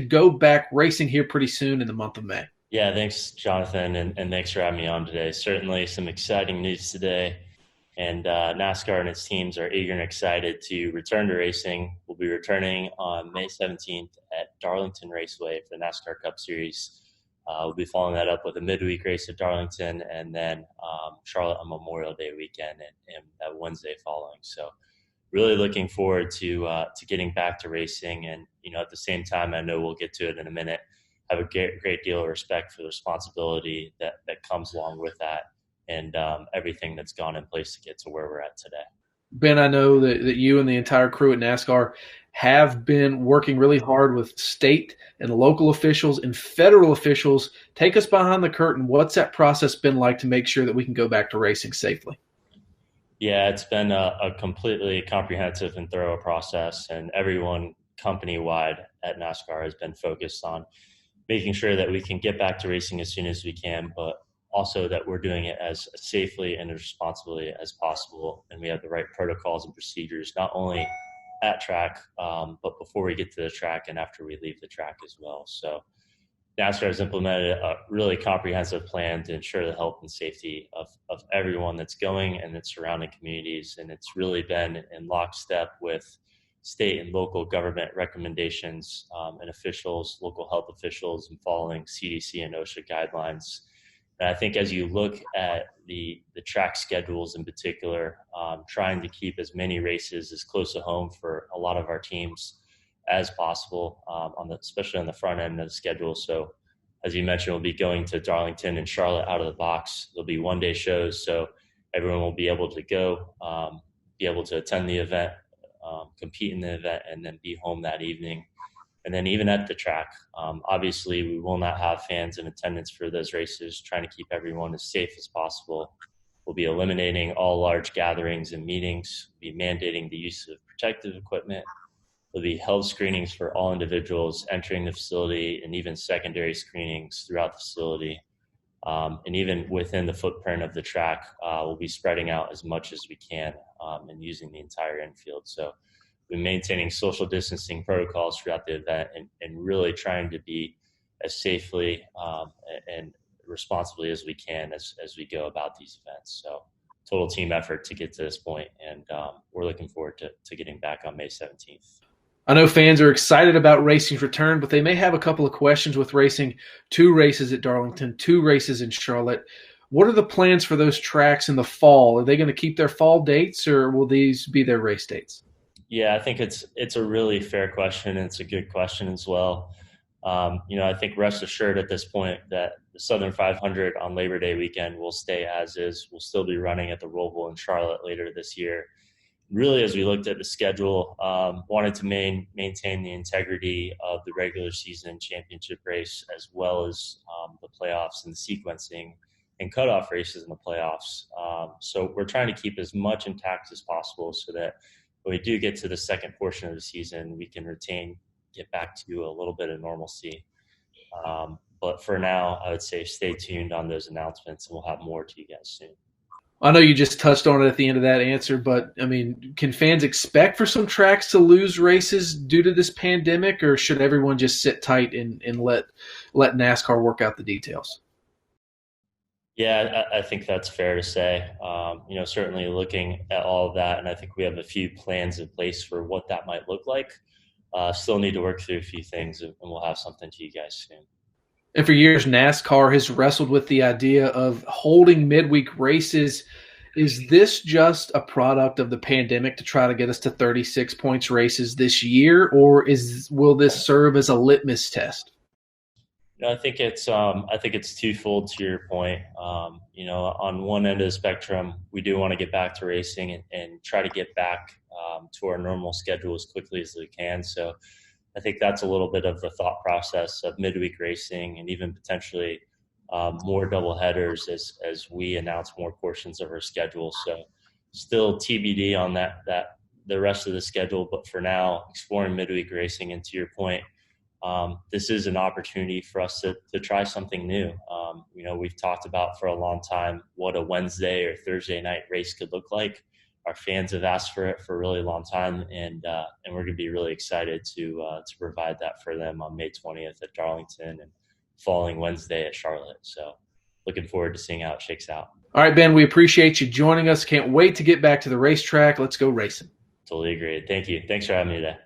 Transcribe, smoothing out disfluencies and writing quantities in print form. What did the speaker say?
go back racing here pretty soon in the month of May. Yeah, thanks, Jonathan, and thanks for having me on today. Certainly some exciting news today, and NASCAR and its teams are eager and excited to return to racing. We'll be returning on May 17th at Darlington Raceway for the NASCAR Cup Series. We'll be following that up with a midweek race at Darlington, and then Charlotte on Memorial Day weekend and that Wednesday following. So really looking forward to getting back to racing, and at the same time, I know we'll get to it in a minute, have a great deal of respect for the responsibility that comes along with that, and everything that's gone in place to get to where we're at today. Ben, I know that you and the entire crew at NASCAR have been working really hard with state and local officials and federal officials. Take us behind the curtain. What's that process been like to make sure that we can go back to racing safely? Yeah, it's been a completely comprehensive and thorough process, and everyone company-wide at NASCAR has been focused on making sure that we can get back to racing as soon as we can, but also that we're doing it as safely and as responsibly as possible. And we have the right protocols and procedures, not only at track, but before we get to the track and after we leave the track as well. So NASCAR has implemented a really comprehensive plan to ensure the health and safety of everyone that's going and its surrounding communities. And it's really been in lockstep with state and local government recommendations and officials, local health officials, and following CDC and OSHA guidelines. And I think as you look at the track schedules in particular, trying to keep as many races as close to home for a lot of our teams as possible, especially on the front end of the schedule. So as you mentioned, we'll be going to Darlington and Charlotte out of the box. There'll be one-day shows, so everyone will be able to go, be able to attend the event, compete in the event, and then be home that evening. And then even at the track, obviously we will not have fans in attendance for those races, trying to keep everyone as safe as possible. We'll be eliminating all large gatherings and meetings. We'll be mandating the use of protective equipment. There'll be health screenings for all individuals entering the facility, and even secondary screenings throughout the facility. And even within the footprint of the track, we'll be spreading out as much as we can and using the entire infield. So we're maintaining social distancing protocols throughout the event, and really trying to be as safely and responsibly as we can as we go about these events. So total team effort to get to this point, and we're looking forward to getting back on May 17th. I know fans are excited about racing's return, but they may have a couple of questions with racing 2 races at Darlington, 2 races in Charlotte. What are the plans for those tracks in the fall? Are they going to keep their fall dates, or will these be their race dates? Yeah, I think it's a really fair question, and it's a good question as well. I think rest assured at this point that the Southern 500 on Labor Day weekend will stay as is. We'll still be running at the Roval in Charlotte later this year. Really, as we looked at the schedule, wanted to maintain the integrity of the regular season championship race, as well as the playoffs and the sequencing and cutoff races in the playoffs. So we're trying to keep as much intact as possible, so that when we do get to the second portion of the season, we can get back to a little bit of normalcy. But for now, I would say stay tuned on those announcements, and we'll have more to you guys soon. I know you just touched on it at the end of that answer, but I mean, can fans expect for some tracks to lose races due to this pandemic, or should everyone just sit tight and let NASCAR work out the details? Yeah, I think that's fair to say. Certainly looking at all of that, and I think we have a few plans in place for what that might look like. Still need to work through a few things, and we'll have something to you guys soon. And for years, NASCAR has wrestled with the idea of holding midweek races. Is this just a product of the pandemic to try to get us to 36 points races this year, or will this serve as a litmus test? I think it's twofold to your point. On one end of the spectrum, we do want to get back to racing and try to get back to our normal schedule as quickly as we can. So I think that's a little bit of the thought process of midweek racing, and even potentially more double headers as we announce more portions of our schedule. So still TBD on that the rest of the schedule, but for now, exploring midweek racing. And to your point, this is an opportunity for us to try something new. We've talked about for a long time what a Wednesday or Thursday night race could look like. our fans have asked for it for a really long time, and we're going to be really excited to provide that for them on May 20th at Darlington and following Wednesday at Charlotte. So looking forward to seeing how it shakes out. All right, Ben, we appreciate you joining us. Can't wait to get back to the racetrack. Let's go racing. Totally agree. Thank you. Thanks for having me today.